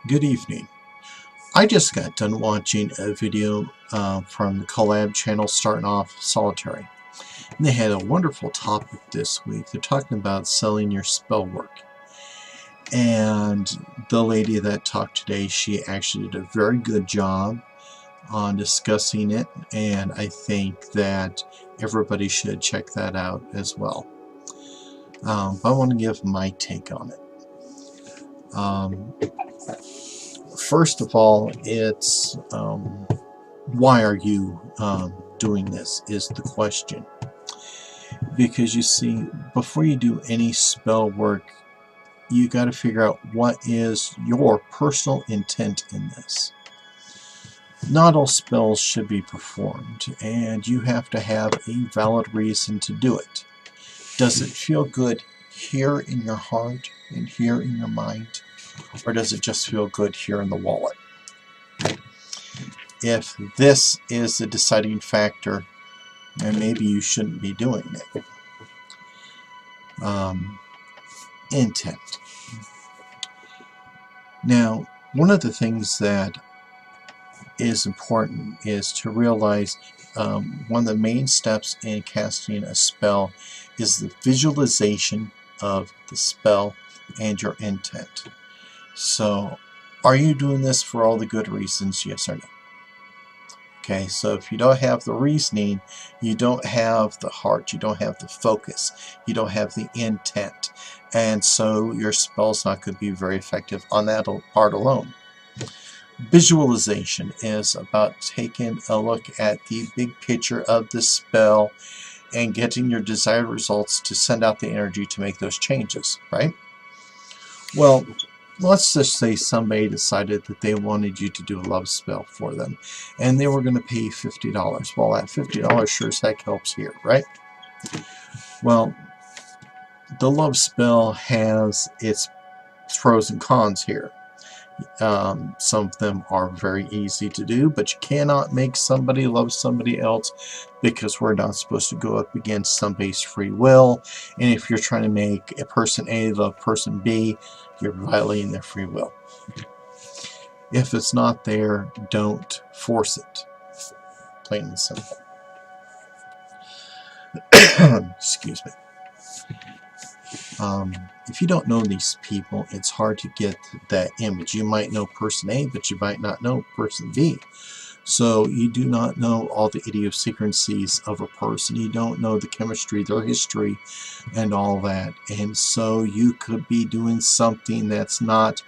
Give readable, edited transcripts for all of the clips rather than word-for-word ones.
Good evening. I just got done watching a video from the collab channel starting off solitary. And they had a wonderful topic this week. They're talking about selling your spell work. And the lady that talked today, she actually did a very good job on discussing it. And I think that everybody should check that out as well. But I want to give my take on it. First of all, it's why are you doing this is the question. Because you see, before you do any spell work, you got to figure out what is your personal intent in this. Not all spells should be performed, and you have to have a valid reason to do it. Does it feel good here in your heart and here in your mind? Or does it just feel good here in the wallet? If this is the deciding factor, then maybe you shouldn't be doing it. Intent. Now, one of the things that is important is to realize one of the main steps in casting a spell is the visualization of the spell and your intent. So, are you doing this for all the good reasons, yes or no? Okay, so if you don't have the reasoning, you don't have the heart, you don't have the focus, you don't have the intent, and so your spell's not going to be very effective on that part alone. Visualization is about taking a look at the big picture of the spell and getting your desired results to send out the energy to make those changes, right? Well, let's just say somebody decided that they wanted you to do a love spell for them, and they were going to pay you $50. Well, that $50 sure as heck helps here, right? Well, the love spell has its pros and cons here. Some of them are very easy to do, but you cannot make somebody love somebody else because we're not supposed to go up against somebody's free will. And if you're trying to make a person A love person B, you're violating their free will. If it's not there, don't force it. Plain and simple. Excuse me. If you don't know these people, it's hard to get that image. You might know person A, but you might not know person B. So you do not know all the idiosyncrasies of a person. You don't know the chemistry, their history, and all that. And so you could be doing something that's not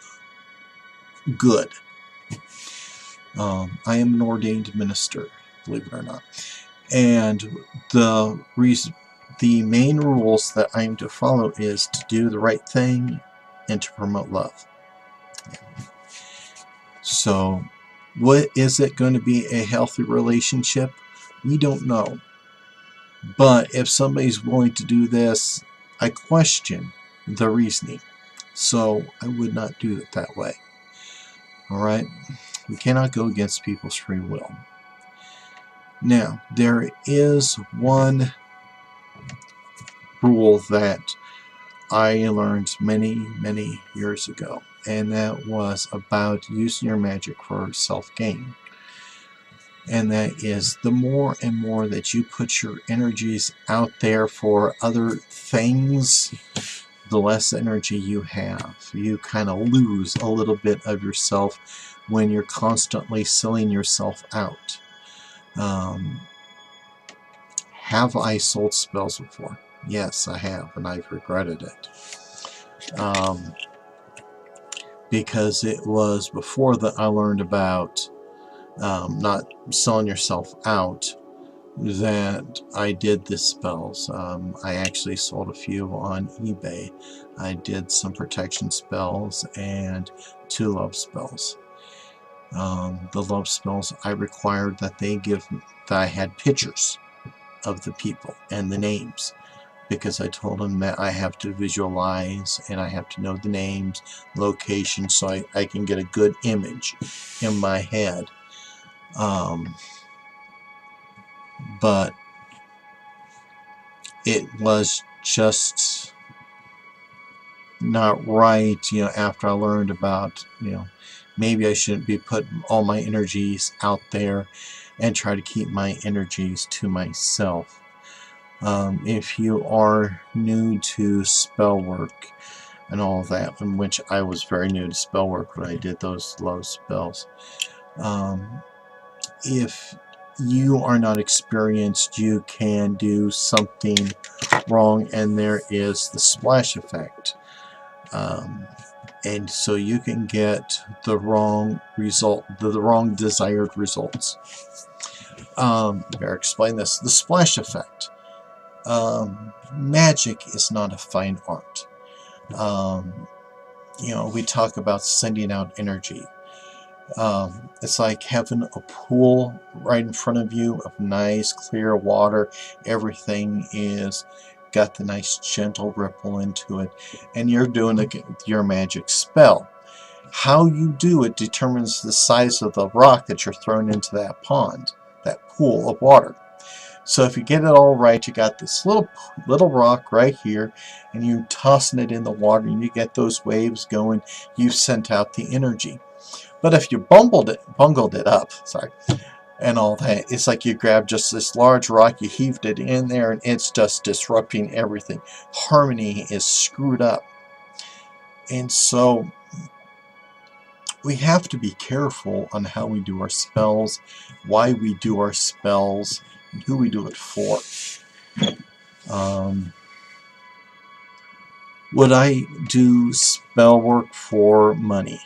good. I am an ordained minister, believe it or not. And the main rules that I am to follow is to do the right thing and to promote love. So, what is it going to be a healthy relationship? We don't know. But if somebody's willing to do this, I question the reasoning. So, I would not do it that way. Alright? We cannot go against people's free will. Now, there is one rule that I learned many years ago, and that was about using your magic for self-gain. And that is, the more and more that you put your energies out there for other things, the less energy you have. You kind of lose a little bit of yourself when you're constantly selling yourself out. Have I sold spells before? Yes, I have, and I've regretted it. Because it was before that I learned about not selling yourself out that I did the spells. I actually sold a few on eBay. I did some protection spells and 2 love spells. The love spells, I required that that I had pictures of the people and the names, because I told them that I have to visualize and I have to know the names, locations, so I can get a good image in my head. But it was just not right, you know, after I learned about, you know, maybe I shouldn't be putting all my energies out there and try to keep my energies to myself. If you are new to spell work and all that, in which I was very new to spell work when I did those low spells, if you are not experienced, you can do something wrong, and there is the splash effect. And so you can get the wrong result, the wrong desired results. Better explain this. The splash effect. Magic is not a fine art. You know, we talk about sending out energy. It's like having a pool right in front of you of nice clear water. Everything is got the nice gentle ripple into it, and you're doing your magic spell. How you do it determines the size of the rock that you're throwing into that pond, that pool of water. So if you get it all right, you got this little rock right here, and you're tossing it in the water, and you get those waves going. You've sent out the energy. But if you bungled it up, sorry, and all that, it's like you grabbed just this large rock, you heaved it in there, and it's just disrupting everything. Harmony is screwed up. And so we have to be careful on how we do our spells, why we do our spells, and who we do it for. Would I do spell work for money?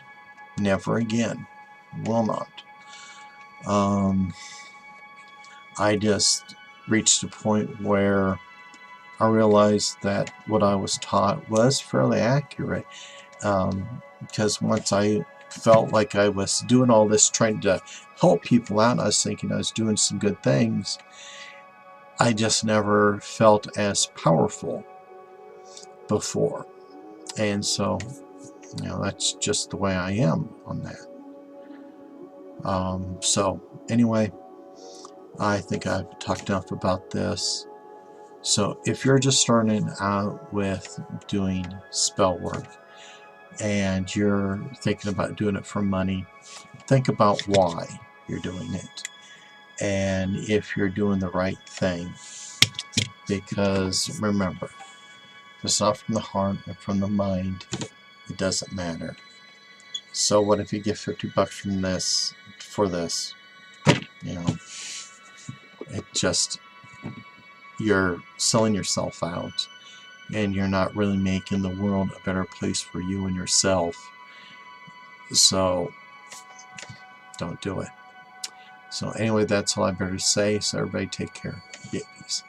Never again. Will not. I just reached a point where I realized that what I was taught was fairly accurate, because once I felt like I was doing all this trying to help people out, I was thinking I was doing some good things, I just never felt as powerful before. And so, you know, that's just the way I am on that. So anyway, I think I've talked enough about this. So if you're just starting out with doing spell work and you're thinking about doing it for money, think about why you're doing it and if you're doing the right thing. Because remember, if it's not from the heart and from the mind, it doesn't matter. So what if you get $50 from this for this? You know, it just, you're selling yourself out, and you're not really making the world a better place for you and yourself. So don't do it. So anyway, that's all I better say. So everybody take care. Yeah, peace.